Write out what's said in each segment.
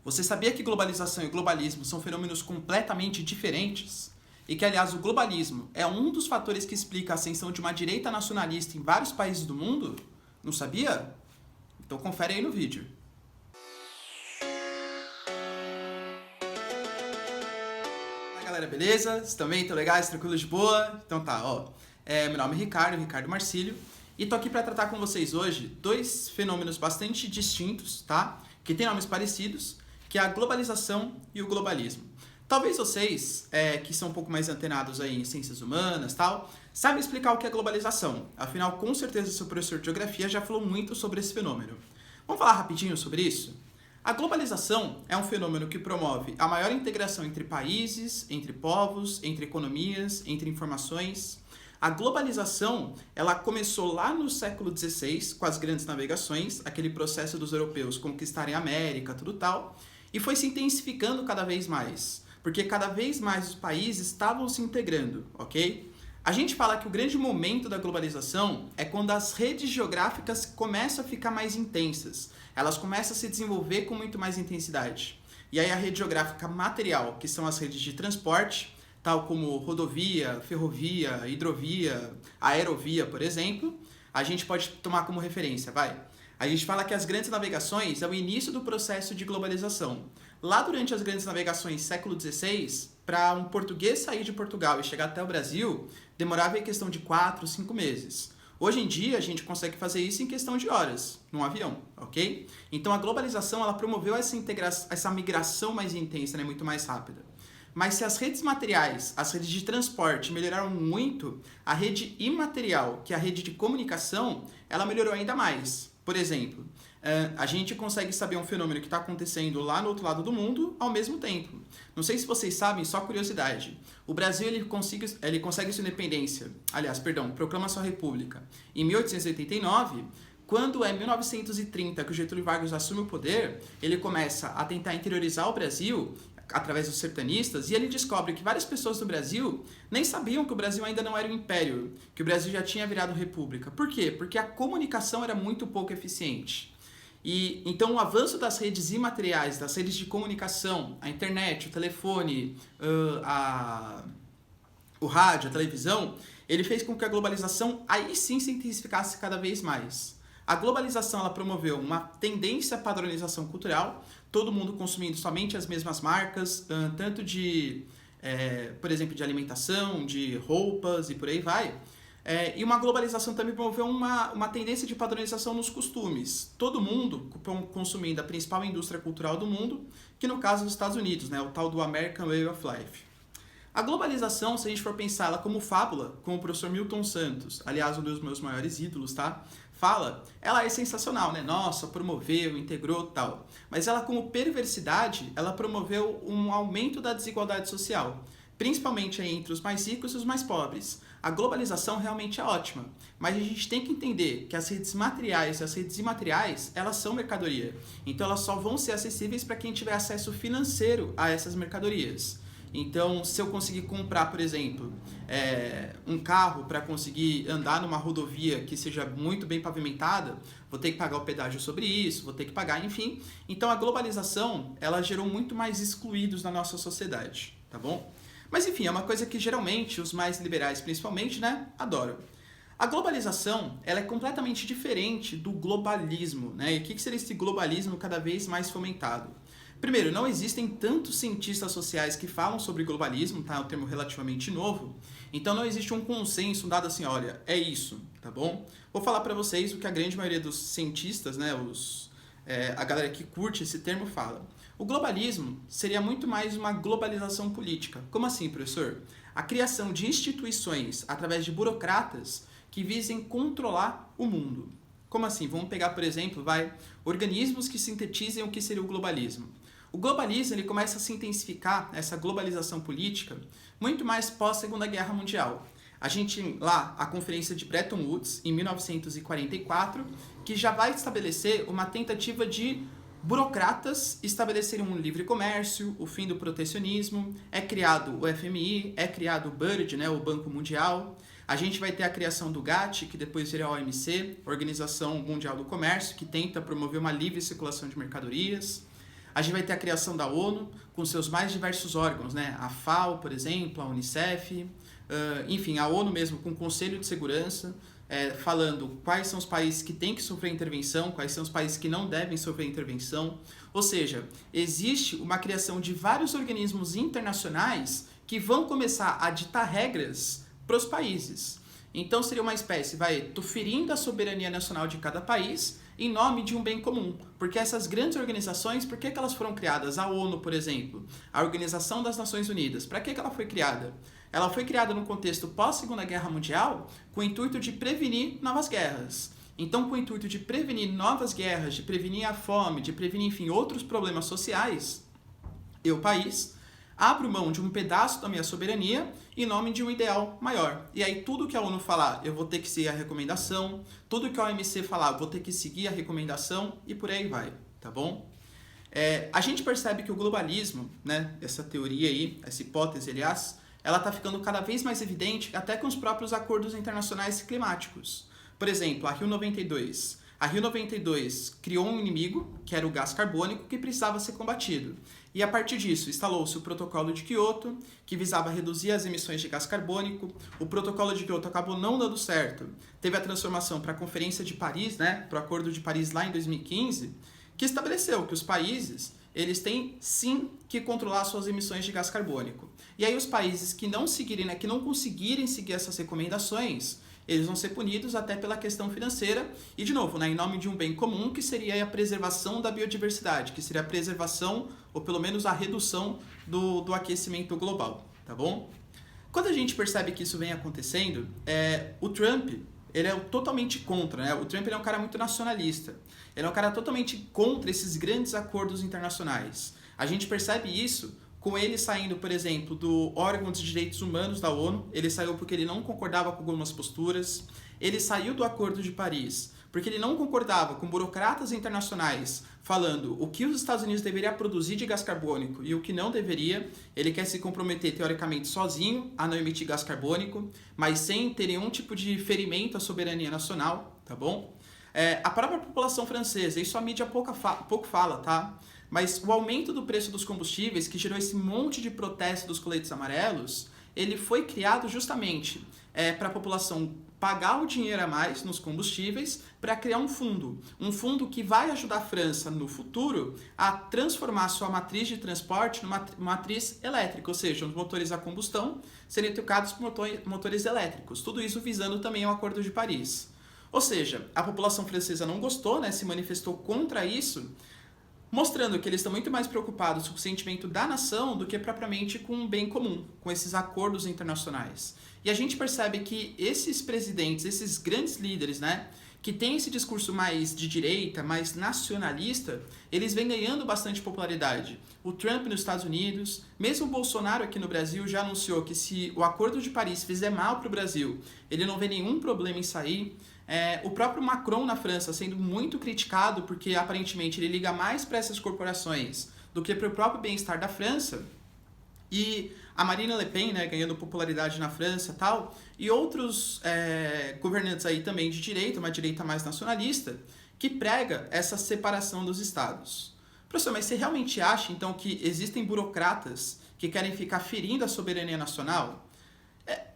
Você sabia que globalização e globalismo são fenômenos completamente diferentes? E que, aliás, o globalismo é um dos fatores que explica a ascensão de uma direita nacionalista em vários países do mundo? Não sabia? Então confere aí no vídeo. Fala galera, beleza? Vocês também estão legais, tranquilos de boa? Então tá, ó. Meu nome é Ricardo Marcílio, e tô aqui para tratar com vocês hoje dois fenômenos bastante distintos, tá? Que têm nomes parecidos, que é a globalização e o globalismo. Talvez vocês, que são um pouco mais antenados aí em ciências humanas e tal, saibam explicar o que é globalização. Afinal, com certeza, seu professor de geografia já falou muito sobre esse fenômeno. Vamos falar rapidinho sobre isso? A globalização é um fenômeno que promove a maior integração entre países, entre povos, entre economias, entre informações. A globalização, ela começou lá no século XVI, com as grandes navegações, aquele processo dos europeus conquistarem a América, tudo tal, e foi se intensificando cada vez mais, porque cada vez mais os países estavam se integrando, ok? A gente fala que o grande momento da globalização é quando as redes geográficas começam a ficar mais intensas, elas começam a se desenvolver com muito mais intensidade. E aí a rede geográfica material, que são as redes de transporte, tal como rodovia, ferrovia, hidrovia, aerovia, por exemplo, a gente pode tomar como referência, vai. A gente fala que as grandes navegações é o início do processo de globalização. Lá durante as grandes navegações século XVI, para um português sair de Portugal e chegar até o Brasil, demorava em questão de 4, 5 meses. Hoje em dia, a gente consegue fazer isso em questão de horas, num avião, ok? Então, a globalização, ela promoveu essa migração mais intensa, né, muito mais rápida. Mas se as redes materiais, as redes de transporte melhoraram muito, a rede imaterial, que é a rede de comunicação, ela melhorou ainda mais. Por exemplo, a gente consegue saber um fenômeno que está acontecendo lá no outro lado do mundo ao mesmo tempo. Não sei se vocês sabem, só curiosidade. O Brasil ele consegue sua independência, proclama sua república em 1889. Quando é 1930 que o Getúlio Vargas assume o poder, ele começa a tentar interiorizar o Brasil através dos sertanistas, e ele descobre que várias pessoas do Brasil nem sabiam que o Brasil ainda não era um império, que o Brasil já tinha virado república. Por quê? Porque a comunicação era muito pouco eficiente. E então o avanço das redes imateriais, das redes de comunicação, a internet, o telefone, o rádio, a televisão, ele fez com que a globalização aí sim se intensificasse cada vez mais. A globalização ela promoveu uma tendência à padronização cultural, todo mundo consumindo somente as mesmas marcas, tanto de, por exemplo, de alimentação, de roupas e por aí vai. E uma globalização também promoveu uma tendência de padronização nos costumes. Todo mundo consumindo a principal indústria cultural do mundo, que no caso dos Estados Unidos, né, o tal do American Way of Life. A globalização, se a gente for pensar ela como fábula, como o professor Milton Santos, aliás, um dos meus maiores ídolos, tá? Fala, ela é sensacional, né? Nossa, promoveu, integrou, tal. Mas ela, como perversidade, ela promoveu um aumento da desigualdade social, principalmente entre os mais ricos e os mais pobres. A globalização realmente é ótima, mas a gente tem que entender que as redes materiais e as redes imateriais, elas são mercadoria. Então, elas só vão ser acessíveis para quem tiver acesso financeiro a essas mercadorias. Então, se eu conseguir comprar, por exemplo, um carro para conseguir andar numa rodovia que seja muito bem pavimentada, vou ter que pagar o pedágio sobre isso, vou ter que pagar, enfim. Então, a globalização, ela gerou muito mais excluídos na nossa sociedade, tá bom? Mas, enfim, é uma coisa que geralmente os mais liberais, principalmente, né, adoram. A globalização, ela é completamente diferente do globalismo, né? E o que seria esse globalismo cada vez mais fomentado? Primeiro, não existem tantos cientistas sociais que falam sobre globalismo, tá? É um termo relativamente novo. Então não existe um consenso dado assim, olha, é isso, tá bom? Vou falar para vocês o que a grande maioria dos cientistas, né, a galera que curte esse termo fala. O globalismo seria muito mais uma globalização política. Como assim, professor? A criação de instituições através de burocratas que visem controlar o mundo. Como assim? Vamos pegar, por exemplo, organismos que sintetizem o que seria o globalismo. O globalismo ele começa a se intensificar, essa globalização política, muito mais pós-Segunda Guerra Mundial. A gente, lá, a Conferência de Bretton Woods, em 1944, que já vai estabelecer uma tentativa de burocratas estabelecerem um livre comércio, o fim do protecionismo, é criado o FMI, é criado o BERD, né, o Banco Mundial. A gente vai ter a criação do GATT, que depois vira a OMC, Organização Mundial do Comércio, que tenta promover uma livre circulação de mercadorias. A gente vai ter a criação da ONU com seus mais diversos órgãos, né? A FAO, por exemplo, a Unicef, enfim, a ONU mesmo com o Conselho de Segurança, falando quais são os países que têm que sofrer intervenção, quais são os países que não devem sofrer intervenção. Ou seja, existe uma criação de vários organismos internacionais que vão começar a ditar regras para os países. Então seria uma espécie, tô ferindo a soberania nacional de cada país em nome de um bem comum. Porque essas grandes organizações, por que elas foram criadas? A ONU, por exemplo, a Organização das Nações Unidas, para que ela foi criada? Ela foi criada no contexto pós-Segunda Guerra Mundial com o intuito de prevenir novas guerras. Então, com o intuito de prevenir novas guerras, de prevenir a fome, de prevenir, enfim, outros problemas sociais, eu, país, abro mão de um pedaço da minha soberania em nome de um ideal maior. E aí tudo que a ONU falar, eu vou ter que seguir a recomendação, tudo que a OMC falar, eu vou ter que seguir a recomendação e por aí vai, tá bom? A gente percebe que o globalismo, né, essa teoria aí, essa hipótese, aliás, ela está ficando cada vez mais evidente até com os próprios acordos internacionais climáticos. Por exemplo, a Rio 92. A Rio 92 criou um inimigo, que era o gás carbônico, que precisava ser combatido. E a partir disso, instalou-se o Protocolo de Quioto, que visava reduzir as emissões de gás carbônico. O Protocolo de Quioto acabou não dando certo. Teve a transformação para a Conferência de Paris, né, para o Acordo de Paris lá em 2015, que estabeleceu que os países eles têm sim que controlar suas emissões de gás carbônico. E aí os países que não seguirem, né, que não conseguirem seguir essas recomendações, eles vão ser punidos até pela questão financeira e, de novo, né, em nome de um bem comum, que seria a preservação da biodiversidade, que seria a preservação, ou pelo menos a redução do aquecimento global, tá bom? Quando a gente percebe que isso vem acontecendo, o Trump, ele é totalmente contra, né? O Trump ele é um cara muito nacionalista. Ele é um cara totalmente contra esses grandes acordos internacionais. A gente percebe isso com ele saindo, por exemplo, do órgão de direitos humanos da ONU. Ele saiu porque ele não concordava com algumas posturas. Ele saiu do Acordo de Paris porque ele não concordava com burocratas internacionais falando o que os Estados Unidos deveriam produzir de gás carbônico e o que não deveria. Ele quer se comprometer, teoricamente, sozinho a não emitir gás carbônico, mas sem ter nenhum tipo de ferimento à soberania nacional, tá bom? A própria população francesa, isso a mídia pouco fala, tá? Mas o aumento do preço dos combustíveis, que gerou esse monte de protesto dos coletes amarelos, ele foi criado justamente para a população pagar o dinheiro a mais nos combustíveis para criar um fundo que vai ajudar a França no futuro a transformar sua matriz de transporte numa matriz elétrica, ou seja, os motores a combustão serem trocados por motores elétricos, tudo isso visando também o Acordo de Paris. Ou seja, a população francesa não gostou, né, se manifestou contra isso, mostrando que eles estão muito mais preocupados com o sentimento da nação do que propriamente com um bem comum, com esses acordos internacionais. E a gente percebe que esses presidentes, esses grandes líderes, né, que têm esse discurso mais de direita, mais nacionalista, eles vêm ganhando bastante popularidade. O Trump nos Estados Unidos, mesmo o Bolsonaro aqui no Brasil já anunciou que se o Acordo de Paris fizer mal para o Brasil, ele não vê nenhum problema em sair. O próprio Macron na França sendo muito criticado porque aparentemente ele liga mais para essas corporações do que para o próprio bem-estar da França. E a Marine Le Pen, né, ganhando popularidade na França e tal, e outros governantes aí também de direita, uma direita mais nacionalista, que prega essa separação dos estados. Professor, mas você realmente acha então que existem burocratas que querem ficar ferindo a soberania nacional?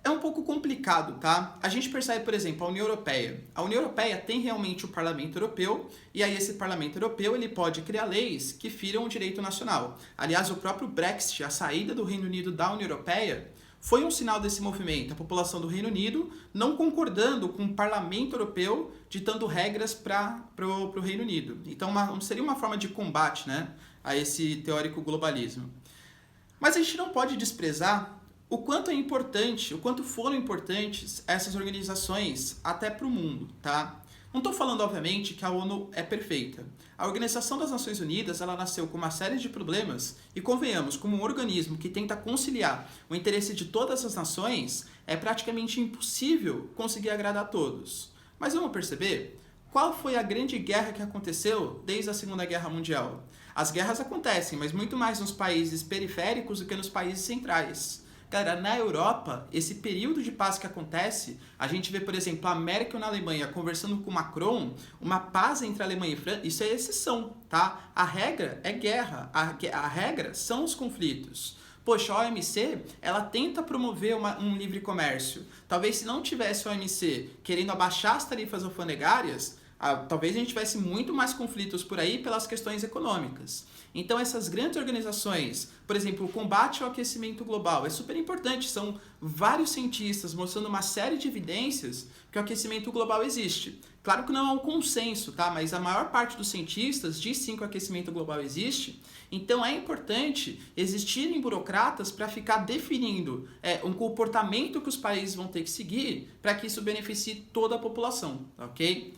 É um pouco complicado, tá? A gente percebe, por exemplo, a União Europeia. A União Europeia tem realmente o Parlamento Europeu, e aí esse Parlamento Europeu ele pode criar leis que firam o direito nacional. Aliás, o próprio Brexit, a saída do Reino Unido da União Europeia, foi um sinal desse movimento. A população do Reino Unido não concordando com o Parlamento Europeu ditando regras para o Reino Unido. Então, seria uma forma de combate, né, a esse teórico globalismo. Mas a gente não pode desprezar o quanto é importante, o quanto foram importantes essas organizações até para o mundo, tá? Não estou falando, obviamente, que a ONU é perfeita. A Organização das Nações Unidas, ela nasceu com uma série de problemas e, convenhamos, como um organismo que tenta conciliar o interesse de todas as nações, é praticamente impossível conseguir agradar a todos. Mas vamos perceber? Qual foi a grande guerra que aconteceu desde a Segunda Guerra Mundial? As guerras acontecem, mas muito mais nos países periféricos do que nos países centrais. Galera, na Europa, esse período de paz que acontece, a gente vê, por exemplo, a Merkel na Alemanha conversando com o Macron, uma paz entre a Alemanha e a França, isso é exceção, tá? A regra é guerra, a regra são os conflitos. Poxa, a OMC, ela tenta promover um livre comércio. Talvez se não tivesse a OMC querendo abaixar as tarifas alfandegárias, talvez a gente tivesse muito mais conflitos por aí pelas questões econômicas. Então essas grandes organizações, por exemplo, o combate ao aquecimento global é super importante. São vários cientistas mostrando uma série de evidências que o aquecimento global existe. Claro que não é um consenso, tá? Mas a maior parte dos cientistas diz sim que o aquecimento global existe. Então é importante existirem burocratas para ficar definindo um comportamento que os países vão ter que seguir para que isso beneficie toda a população, ok?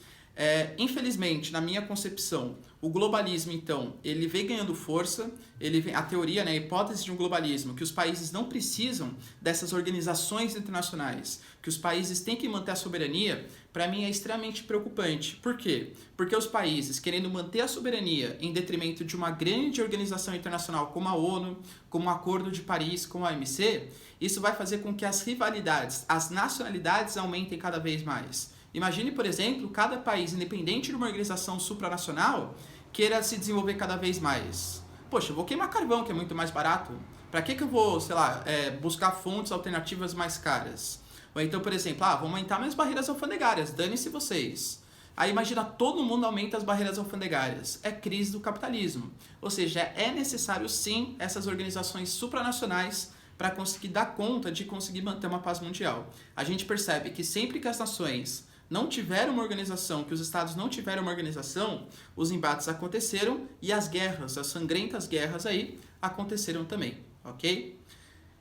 Infelizmente, na minha concepção, o globalismo, então, ele vem ganhando força, a teoria, né, a hipótese de um globalismo, que os países não precisam dessas organizações internacionais, que os países têm que manter a soberania, para mim é extremamente preocupante. Por quê? Porque os países, querendo manter a soberania em detrimento de uma grande organização internacional como a ONU, como o Acordo de Paris, como a OMC, isso vai fazer com que as rivalidades, as nacionalidades aumentem cada vez mais. Imagine, por exemplo, cada país, independente de uma organização supranacional, queira se desenvolver cada vez mais. Poxa, eu vou queimar carvão, que é muito mais barato. Para que eu vou, sei lá, buscar fontes alternativas mais caras? Ou então, por exemplo, vamos aumentar minhas barreiras alfandegárias, dane-se vocês. Aí imagina, todo mundo aumenta as barreiras alfandegárias. É crise do capitalismo. Ou seja, é necessário sim essas organizações supranacionais para conseguir dar conta de conseguir manter uma paz mundial. A gente percebe que sempre que as nações não tiveram uma organização, que os estados não tiveram uma organização, os embates aconteceram e as guerras, as sangrentas guerras aí, aconteceram também, ok?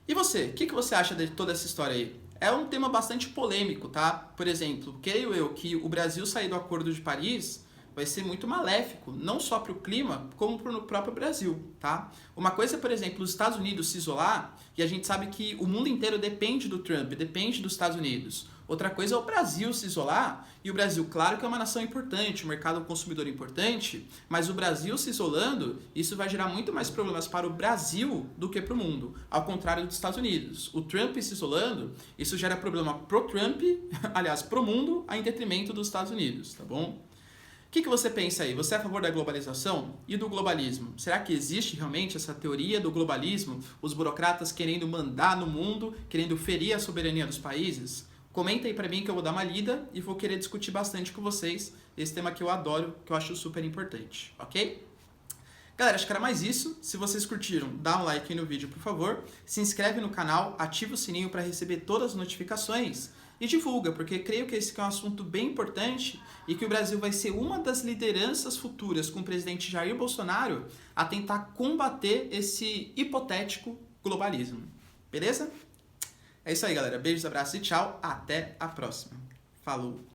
E você, o que você acha de toda essa história aí? É um tema bastante polêmico, tá? Por exemplo, creio eu que o Brasil sair do Acordo de Paris vai ser muito maléfico, não só para o clima, como para o próprio Brasil, tá? Uma coisa, por exemplo, os Estados Unidos se isolar, e a gente sabe que o mundo inteiro depende do Trump, depende dos Estados Unidos. Outra coisa é o Brasil se isolar, e o Brasil, claro que é uma nação importante, um mercado consumidor importante, mas o Brasil se isolando, isso vai gerar muito mais problemas para o Brasil do que para o mundo, ao contrário dos Estados Unidos. O Trump se isolando, isso gera problema pro Trump, aliás, pro mundo, em detrimento dos Estados Unidos, tá bom? O que você pensa aí? Você é a favor da globalização e do globalismo? Será que existe realmente essa teoria do globalismo? Os burocratas querendo mandar no mundo, querendo ferir a soberania dos países? Comenta aí pra mim que eu vou dar uma lida e vou querer discutir bastante com vocês esse tema que eu adoro, que eu acho super importante, ok? Galera, acho que era mais isso. Se vocês curtiram, dá um like aí no vídeo, por favor. Se inscreve no canal, ativa o sininho para receber todas as notificações e divulga, porque creio que esse é um assunto bem importante e que o Brasil vai ser uma das lideranças futuras com o presidente Jair Bolsonaro a tentar combater esse hipotético globalismo. Beleza? É isso aí, galera. Beijos, abraços e tchau. Até a próxima. Falou!